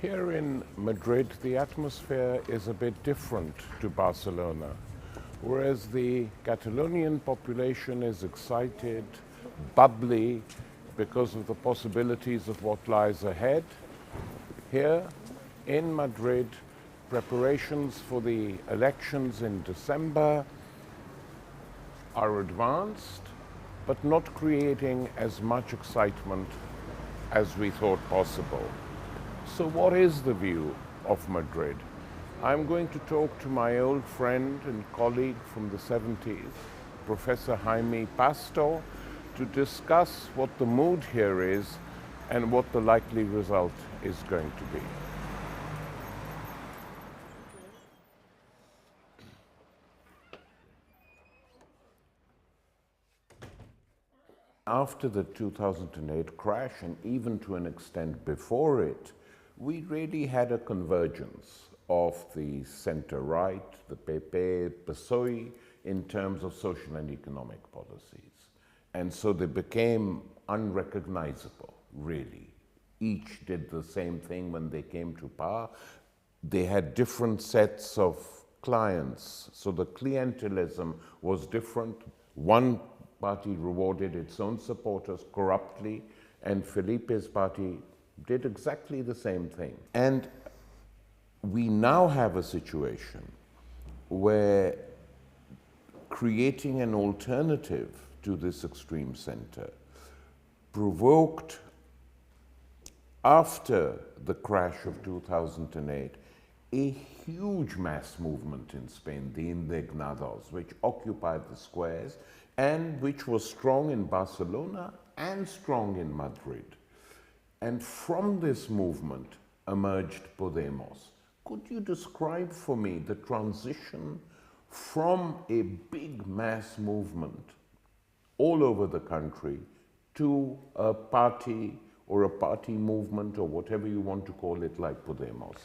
Here in Madrid, the atmosphere is a bit different to Barcelona. Whereas the Catalonian population is excited, bubbly, because of the possibilities of what lies ahead, here in Madrid, preparations for the elections in December are advanced, but not creating as much excitement as we thought possible. So what is the view of Madrid? I'm going to talk to my old friend and colleague from the 70s, Professor Jaime Pastor, to discuss what the mood here is and what the likely result is going to be. After the 2008 crash, and even to an extent before it, we really had a convergence of the center-right, the PP, PSOE, in terms of social and economic policies. And so they became unrecognizable, really. Each did the same thing when they came to power. They had different sets of clients, so the clientelism was different. One party rewarded its own supporters corruptly, and Felipe's party did exactly the same thing. And we now have a situation where creating an alternative to this extreme center provoked, after the crash of 2008, a huge mass movement in Spain, the Indignados, which occupied the squares and which was strong in Barcelona and strong in Madrid. And from this movement emerged Podemos. Could you describe for me the transition from a big mass movement all over the country to a party or a party movement or whatever you want to call it, like Podemos?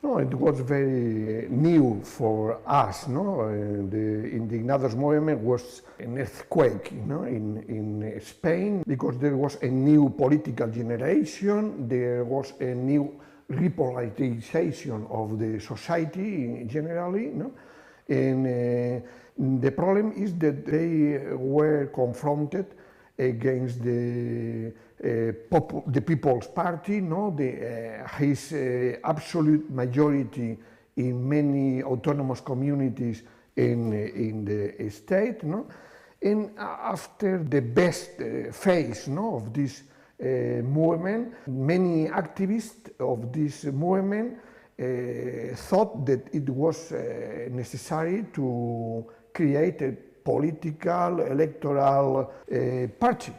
No, it was very new for us. The Indignados movement was an earthquake, in Spain, because there was a new political generation, there was a new repolarization of the society generally, and the problem is that they were confronted against the People's Party, his absolute majority in many autonomous communities in the state, and after the best phase of this movement, many activists of this movement thought that it was necessary to create a political, electoral party.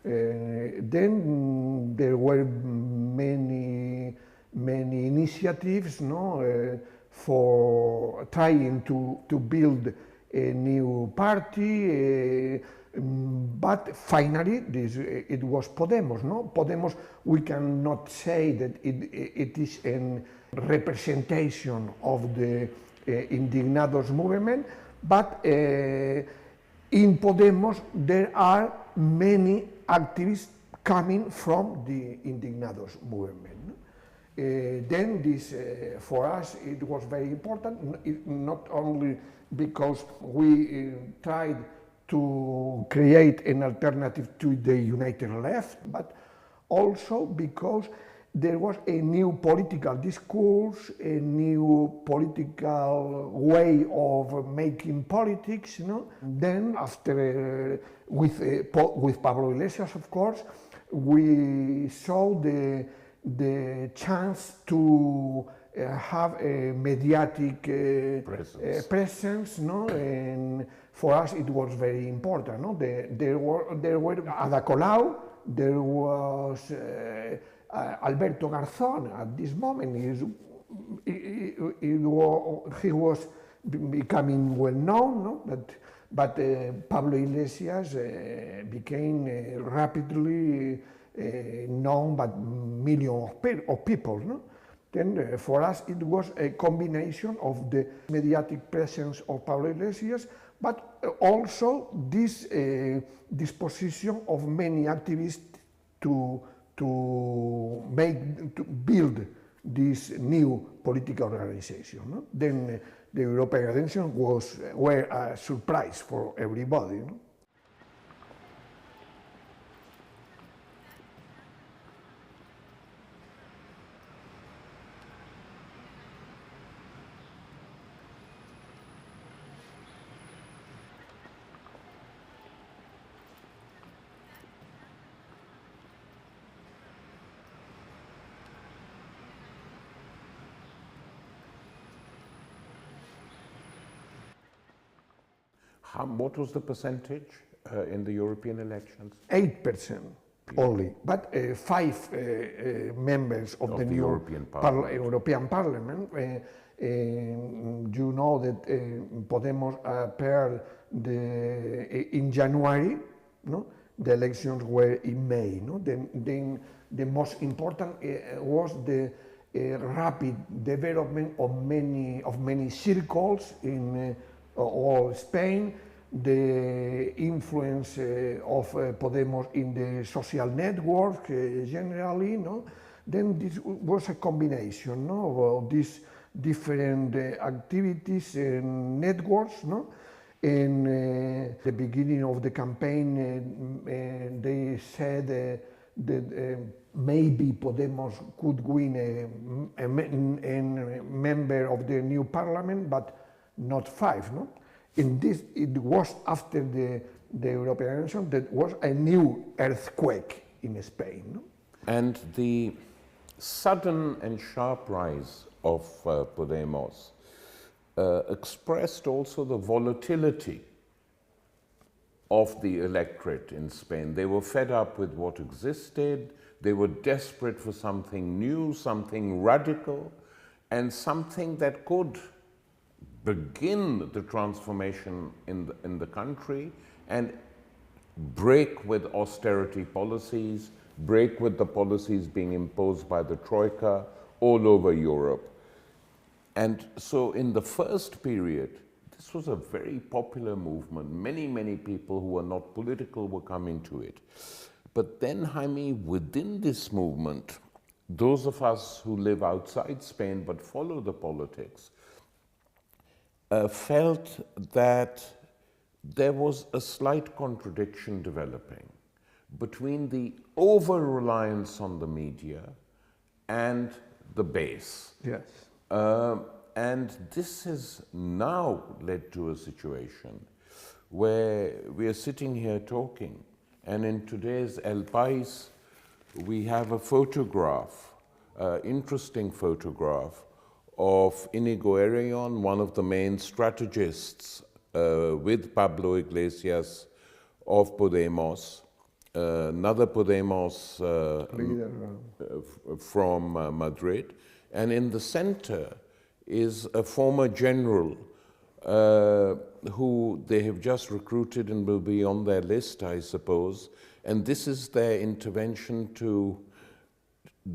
Then there were many initiatives for trying to build a new party, but finally it was Podemos. Podemos, we cannot say that it is a representation of the Indignados movement, but in Podemos there are many activists coming from the Indignados movement. Then this, for us, it was very important, not only because we tried to create an alternative to the United Left, but also because there was a new political discourse, a new political way of making politics. Then, after with Pablo Iglesias, of course, we saw the chance to have a mediatic presence, and for us it was very important. There were Ada Colau, there was Alberto Garzón. At this moment, he was becoming well known, but Pablo Iglesias became rapidly known by millions of people. Then for us it was a combination of the mediatic presence of Pablo Iglesias, but also this disposition of many activists to build this new political organization. No? Then the European elections were a surprise for everybody. No? What was the percentage in the European elections? 8% only, but 5 members of the new European Parliament. You know that Podemos appeared in January, no? The elections were in May. No? Then the most important was the rapid development of many circles in all Spain, the influence of Podemos in the social network generally, no? Then this was a combination, no, of these different activities and networks, no? In the beginning of the campaign, they said that maybe Podemos could win a member of the new parliament, but not 5, no? In this, it was after the European election that was a new earthquake in Spain. No? And the sudden and sharp rise of Podemos expressed also the volatility of the electorate in Spain. They were fed up with what existed, they were desperate for something new, something radical, and something that could begin the transformation in the country and break with austerity policies, break with the policies being imposed by the Troika all over Europe. And so in the first period, this was a very popular movement. Many people who were not political were coming to it. But then, Jaime, within this movement, those of us who live outside Spain but follow the politics, felt that there was a slight contradiction developing between the over-reliance on the media and the base. Yes. And this has now led to a situation where we are sitting here talking, and in today's El País, we have a photograph, interesting photograph, of Íñigo Errejón, one of the main strategists with Pablo Iglesias of Podemos, another Podemos from Madrid, and in the center is a former general who they have just recruited and will be on their list, I suppose, and this is their intervention to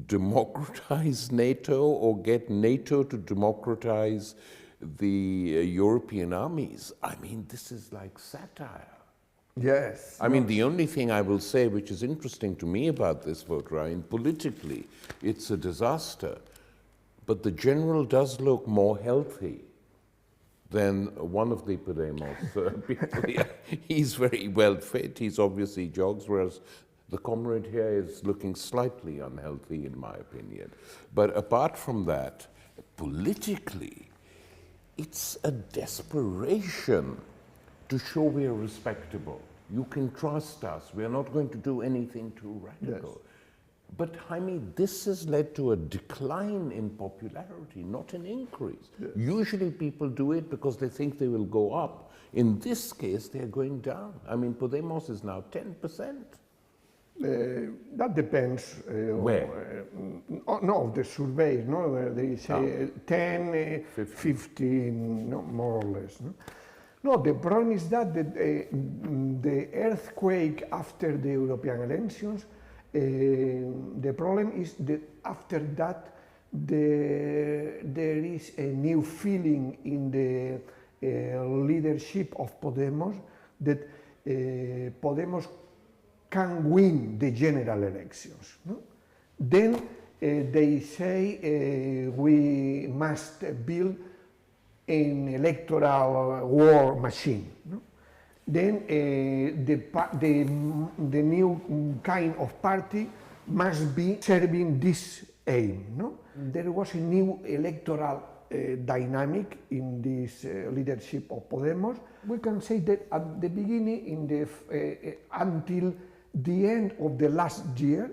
democratize NATO or get NATO to democratize the European armies. I mean, this is like satire. Yes. I mean, the only thing I will say, which is interesting to me about this vote, Ryan, politically, it's a disaster. But the general does look more healthy than one of the Podemos people. He's very well fit, he's obviously jogs, whereas the comrade here is looking slightly unhealthy, in my opinion. But apart from that, politically, it's a desperation to show we are respectable. You can trust us. We are not going to do anything too radical. Yes. But Jaime, this has led to a decline in popularity, not an increase. Yes. Usually people do it because they think they will go up. In this case, they're going down. I mean, Podemos is now 10%. That depends. Where? No, the surveys, no? They say 10, 15, no, more or less. No? No, the problem is that the earthquake after the European elections, the problem is that after that there is a new feeling in the leadership of Podemos that Podemos can win the general elections. No? Then they say we must build an electoral war machine. No? Then the new kind of party must be serving this aim. No? There was a new electoral dynamic in this leadership of Podemos. We can say that at the beginning, until the end of the last year,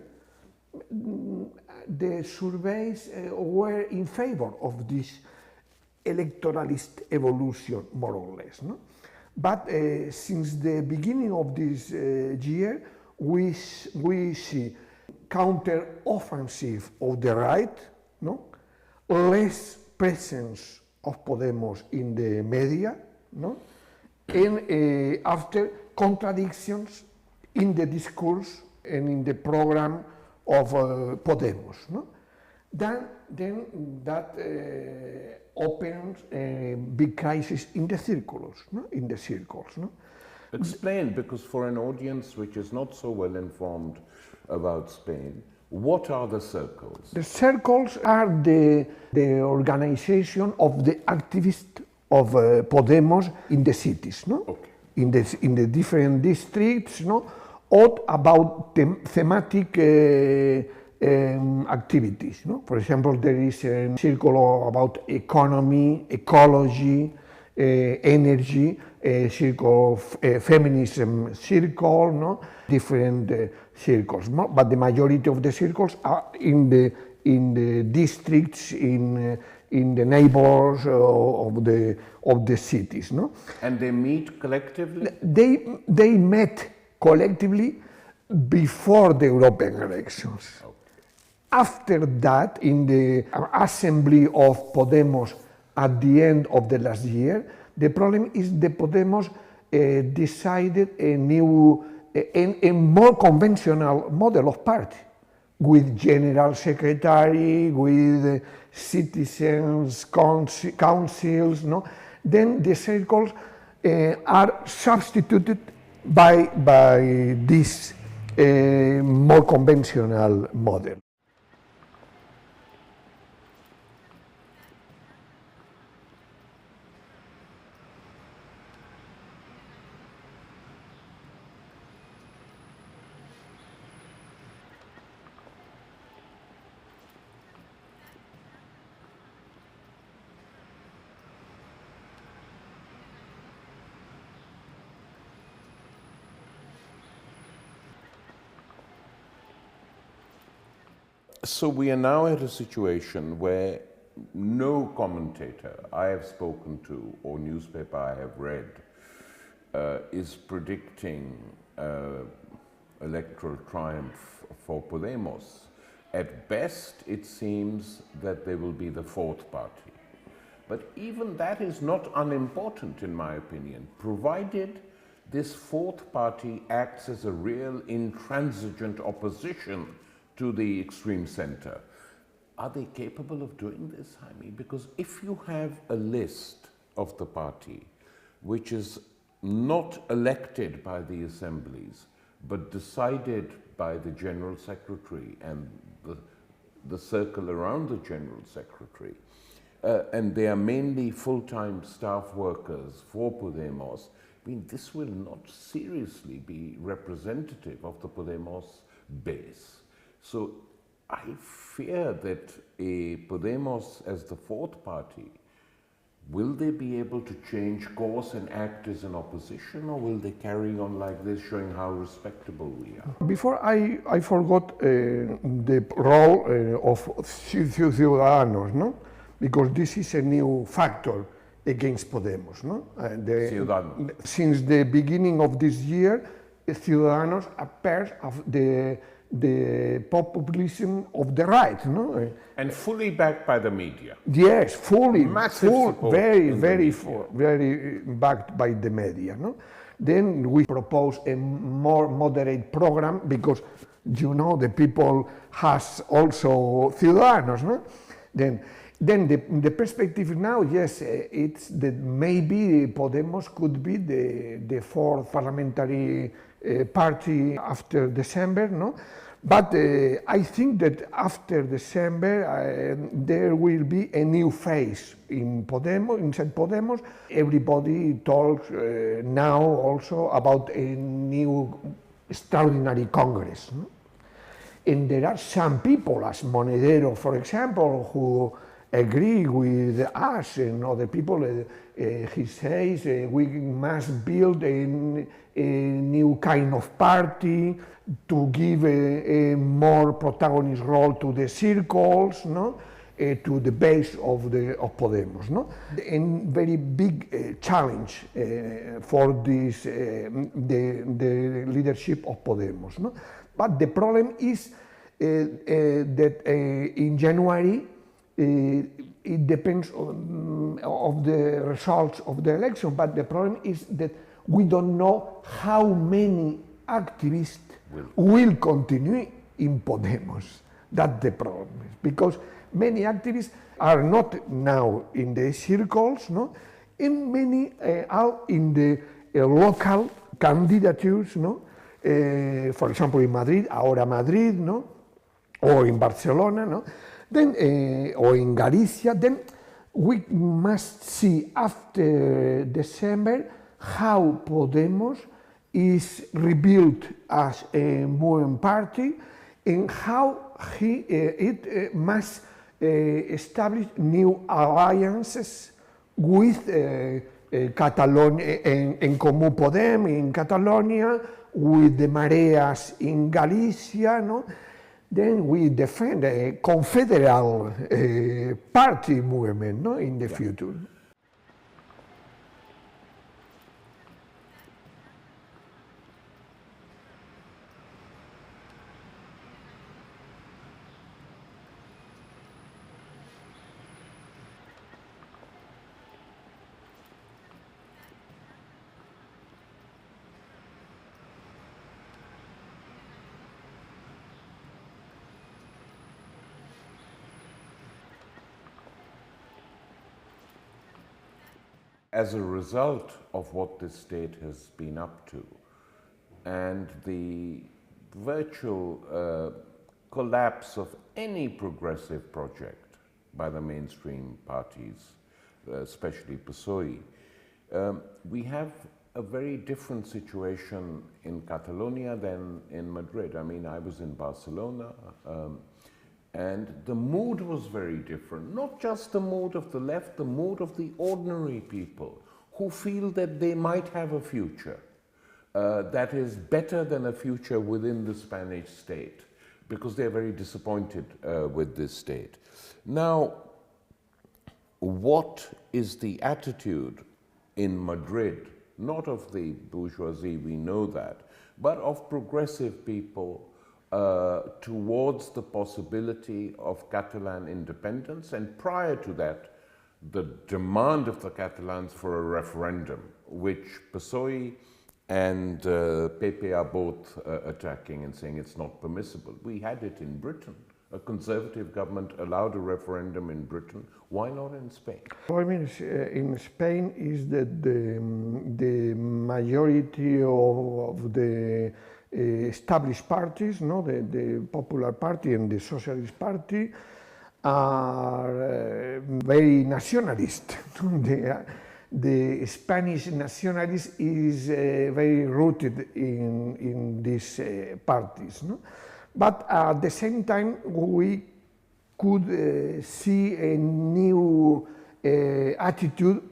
the surveys were in favor of this electoralist evolution, more or less. No? But since the beginning of this year, we see counter-offensive of the right, no? Less presence of Podemos in the media, no? And after contradictions in the discourse and in the program of Podemos. No? Then that opens a big crisis in the circles. No? In the circles. No? Explain, because for an audience which is not so well informed about Spain, what are the circles? The circles are the organization of the activists of Podemos in the cities, no? Okay. In the different districts, no? Or about thematic activities. No? For example, there is a circle about economy, ecology, energy, a circle of feminism circle, no? Different circles. No? But the majority of the circles are in the districts, in the neighbors of the cities. No? And they meet collectively? They met collectively before the European elections. Okay. After that, in the assembly of Podemos at the end of the last year, the problem is the Podemos decided a new, a more conventional model of party, with general secretary, with citizens councils. No? Then the circles are substituted by this more conventional model. So we are now at a situation where no commentator I have spoken to or newspaper I have read is predicting electoral triumph for Podemos. At best, it seems that they will be the fourth party. But even that is not unimportant, in my opinion, provided this fourth party acts as a real intransigent opposition to the extreme center. Are they capable of doing this, Jaime? Because if you have a list of the party which is not elected by the assemblies, but decided by the General Secretary and the circle around the General Secretary, and they are mainly full-time staff workers for Podemos, I mean, this will not seriously be representative of the Podemos base. So I fear that a Podemos as the fourth party, will they be able to change course and act as an opposition, or will they carry on like this, showing how respectable we are? Before I forgot the role of Ciudadanos, no? Because this is a new factor against Podemos. No? Since the beginning of this year, Ciudadanos appears of the populism of the right, no? And fully backed by the media. Yes, fully, massive very backed by the media, no? Then we propose a more moderate program because, you know, the people has also Ciudadanos, no? Then the perspective now, yes, it's that maybe Podemos could be the fourth parliamentary party after December, no? But I think that after December there will be a new phase in Podemos, inside Podemos. Everybody talks now also about a new extraordinary Congress. No? And there are some people, as Monedero, for example, who agree with us and other people. He says we must build a new kind of party to give a more protagonist role to the circles, no? To the base of Podemos, no? And very big challenge for this the leadership of Podemos, no? But the problem is that in January it depends of the results of the election. But the problem is that we don't know how many activists will continue in Podemos. That's the problem, because many activists are not now in the circles, no, and many are in the local candidatures, no. For example, in Madrid, ahora Madrid, no, or in Barcelona, no, then or in Galicia. Then we must see after December how Podemos is rebuilt as a movement party, and how it must establish new alliances with Catalonia and Comú Podem in Catalonia, with the Mareas in Galicia, no? Then we defend a confederal party movement, no, in the future. As a result of what this state has been up to and the virtual collapse of any progressive project by the mainstream parties, especially PSOE, we have a very different situation in Catalonia than in Madrid. I mean, I was in Barcelona, and the mood was very different. Not just the mood of the left, the mood of the ordinary people who feel that they might have a future that is better than a future within the Spanish state, because they're very disappointed with this state. Now, what is the attitude in Madrid, not of the bourgeoisie, we know that, but of progressive people towards the possibility of Catalan independence, and prior to that, the demand of the Catalans for a referendum, which PSOE and PP are both attacking and saying it's not permissible. We had it in Britain. A conservative government allowed a referendum in Britain. Why not in Spain? What I mean in Spain is that the majority of the established parties, no, the Popular Party and the Socialist Party, are very nationalist. The Spanish nationalist is very rooted in these parties. No? But at the same time, we could see a new attitude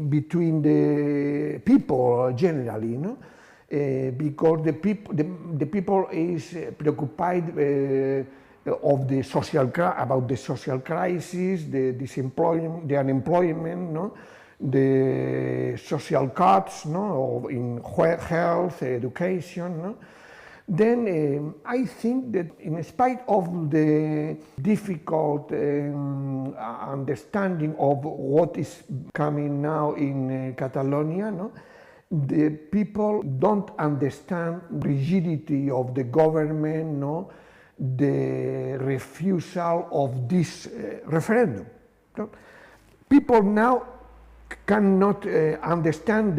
between the people generally, no? Because the people is preoccupied about the social crisis, the unemployment, no? The social cuts, no? In health, education. No? Then I think that in spite of the difficult understanding of what is coming now in Catalonia, no? The people don't understand the rigidity of the government, no? The refusal of this referendum. No? People now cannot understand,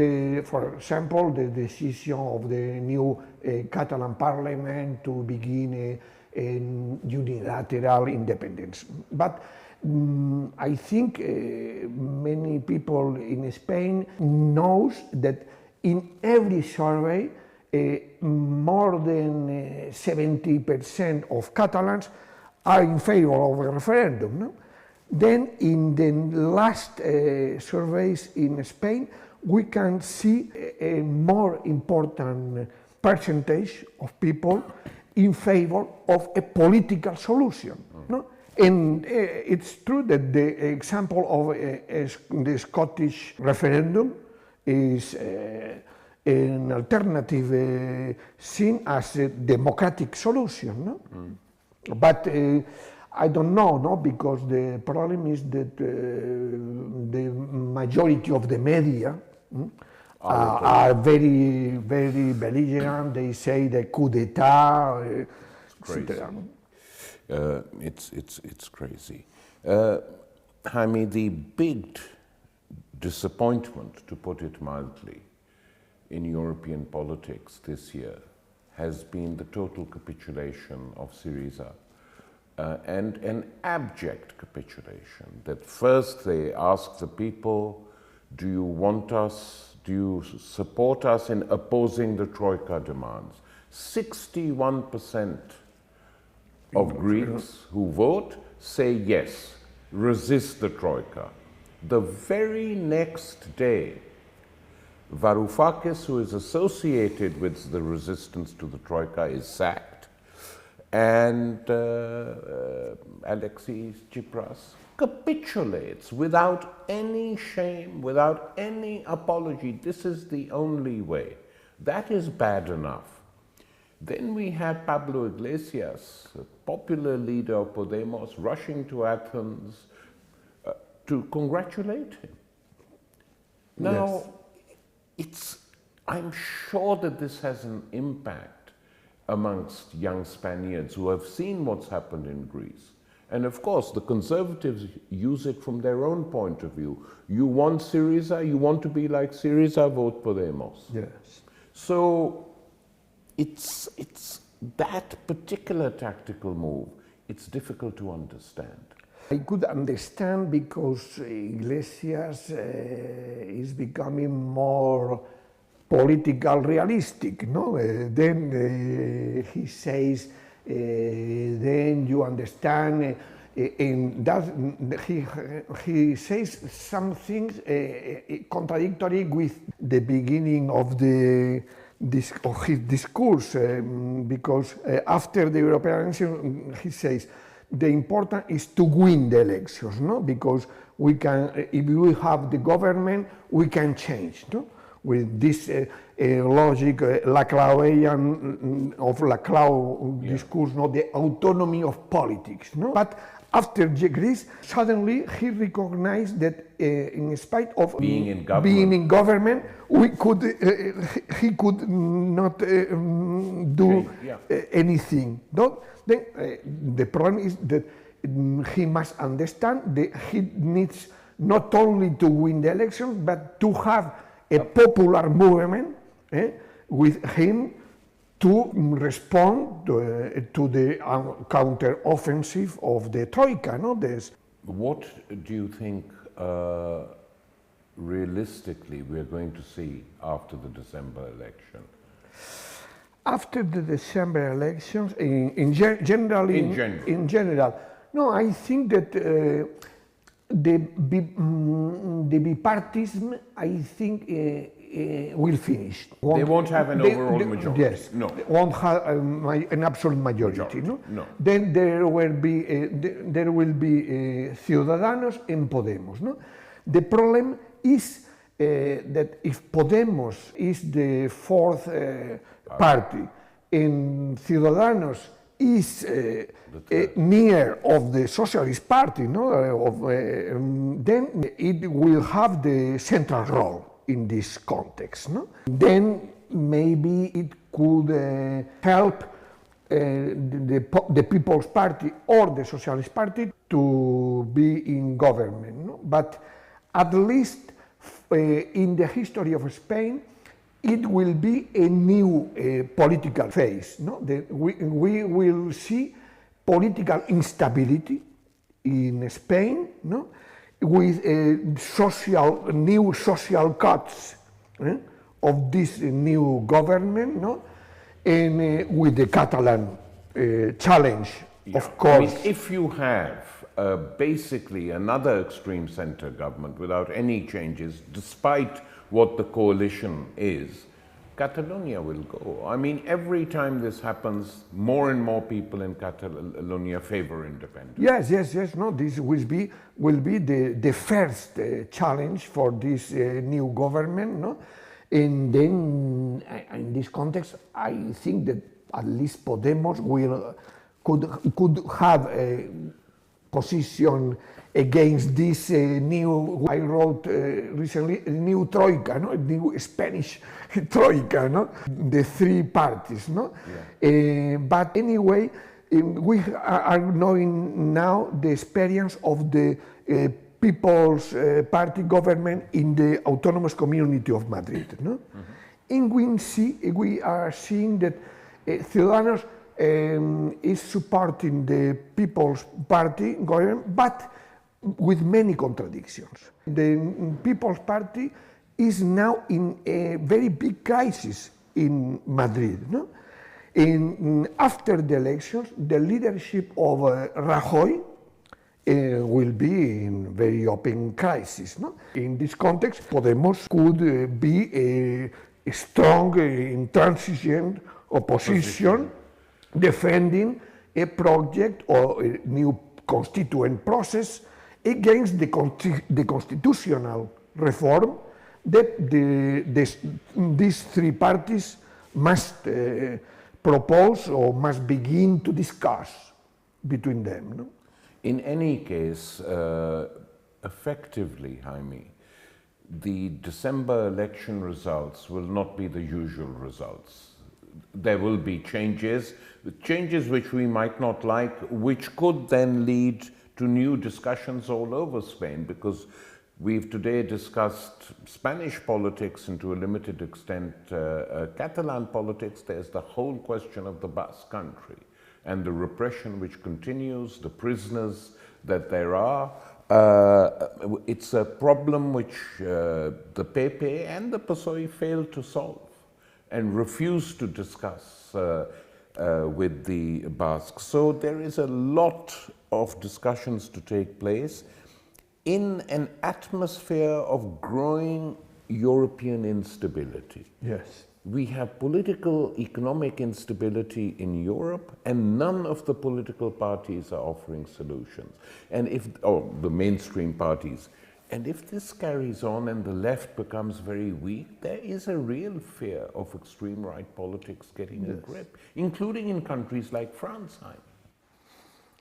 for example, the decision of the new Catalan parliament to begin a unilateral independence. But I think many people in Spain knows that in every survey more than 70% of Catalans are in favor of a referendum. No? Then in the last surveys in Spain, we can see a more important percentage of people in favor of a political solution. No? And it's true that the example of the Scottish referendum is an alternative seen as a democratic solution. No? But I don't know, no, because the problem is that the majority of the media are very, very belligerent. They say the coup d'etat. It's crazy. Jaime, the big disappointment, to put it mildly, in European politics this year has been the total capitulation of Syriza. And an abject capitulation, that first they ask the people, do you want us, do you support us in opposing the Troika demands? 61% of Greeks who vote say yes, resist the Troika. The very next day, Varoufakis, who is associated with the resistance to the Troika, is sacked. And Alexis Tsipras capitulates without any shame, without any apology. This is the only way. That is bad enough. Then we have Pablo Iglesias, a popular leader of Podemos, rushing to Athens to congratulate him. Now, I'm sure that this has an impact amongst young Spaniards who have seen what's happened in Greece. And of course, the conservatives use it from their own point of view. You want Syriza, you want to be like Syriza, vote Podemos. Yes. So it's that particular tactical move, it's difficult to understand. I could understand because Iglesias is becoming more political realistic, no? Then he says, then you understand, and that he says some things contradictory with the beginning of his discourse, because after the European election, he says, the important is to win the elections, no? Because we can, if we have the government, we can change, no? With this logic, Laclauian of Laclau discourse, no? The autonomy of politics, no? But after Greece, suddenly he recognized that in spite of being in government, he could not do anything. No? Then the problem is that he must understand that he needs not only to win the election, but to have a popular movement with him to respond to the counter-offensive of the Troika. No? What do you think realistically we're going to see after the December election? After the December elections, in general, no, I think that the bipartism, I think, will finish. They won't have an overall majority. Yes, no. They won't have an absolute majority. No? No. Then there will be Ciudadanos and Podemos. No? The problem is that if Podemos is the fourth party and Ciudadanos is near of the Socialist Party, no? Then it will have the central role in this context. No? Then maybe it could help the People's Party or the Socialist Party to be in government. No? But at least in the history of Spain, it will be a new political phase. No? We will see political instability in Spain, no? With new social cuts of this new government, no? And with the Catalan challenge, of course. I mean, if you have basically another extreme center government without any changes, despite what the coalition is, Catalonia will go. I mean, every time this happens, more and more people in Catalonia favor independence. Yes. No, this will be the first challenge for this new government. No, and then in this context, I think that at least Podemos could have a position against this new, I wrote recently, new troika, no? New Spanish troika, no? The three parties, no? Yeah. But anyway, we are knowing now the experience of the People's Party government in the autonomous community of Madrid, no? And we are seeing that Ciudadanos is supporting the People's Party government, but with many contradictions. The People's Party is now in a very big crisis in Madrid. No? And after the elections, the leadership of Rajoy will be in very open crisis. No? In this context, Podemos could be a strong intransigent opposition defending a project or a new constituent process against the constitutional reform that these three parties must propose or must begin to discuss between them. No? In any case, effectively, Jaime, the December election results will not be the usual results. There will be changes which we might not like, which could then lead to new discussions all over Spain, because we've today discussed Spanish politics and to a limited extent Catalan politics. There's the whole question of the Basque country and the repression which continues, the prisoners that there are. It's a problem which the PP and the PSOE failed to solve and refused to discuss with the Basques. So there is a lot of discussions to take place in an atmosphere of growing European instability. Yes. We have political, economic instability in Europe, and none of the political parties are offering solutions. And the mainstream parties. And if this carries on and the left becomes very weak, there is a real fear of extreme right politics getting a grip, including in countries like France.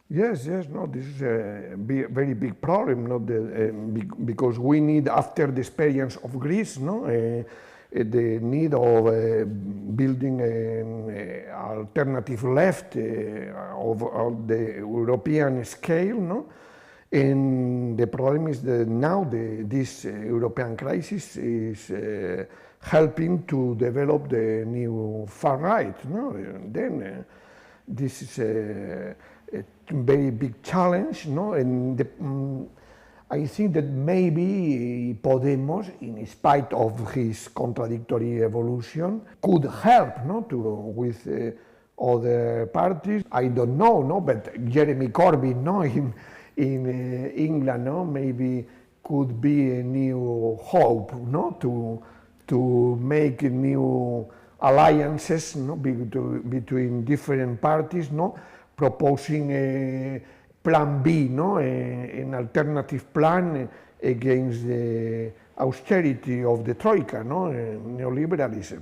Yes, no, this is a very big problem, because we need, after the experience of Greece, the need of building an alternative left of the European scale, and the problem is that now this European crisis is helping to develop the new far right. Then this is a very big challenge, and I think that maybe Podemos, in spite of his contradictory evolution, could help with other parties. I don't know, but Jeremy Corbyn, in England, maybe could be a new hope, to make new alliances, between different parties, proposing a plan B, an alternative plan against the austerity of the Troika, neoliberalism.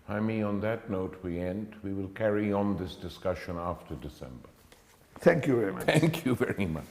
Jaime, on that note we end. We will carry on this discussion after December. Thank you very much. Thank you very much.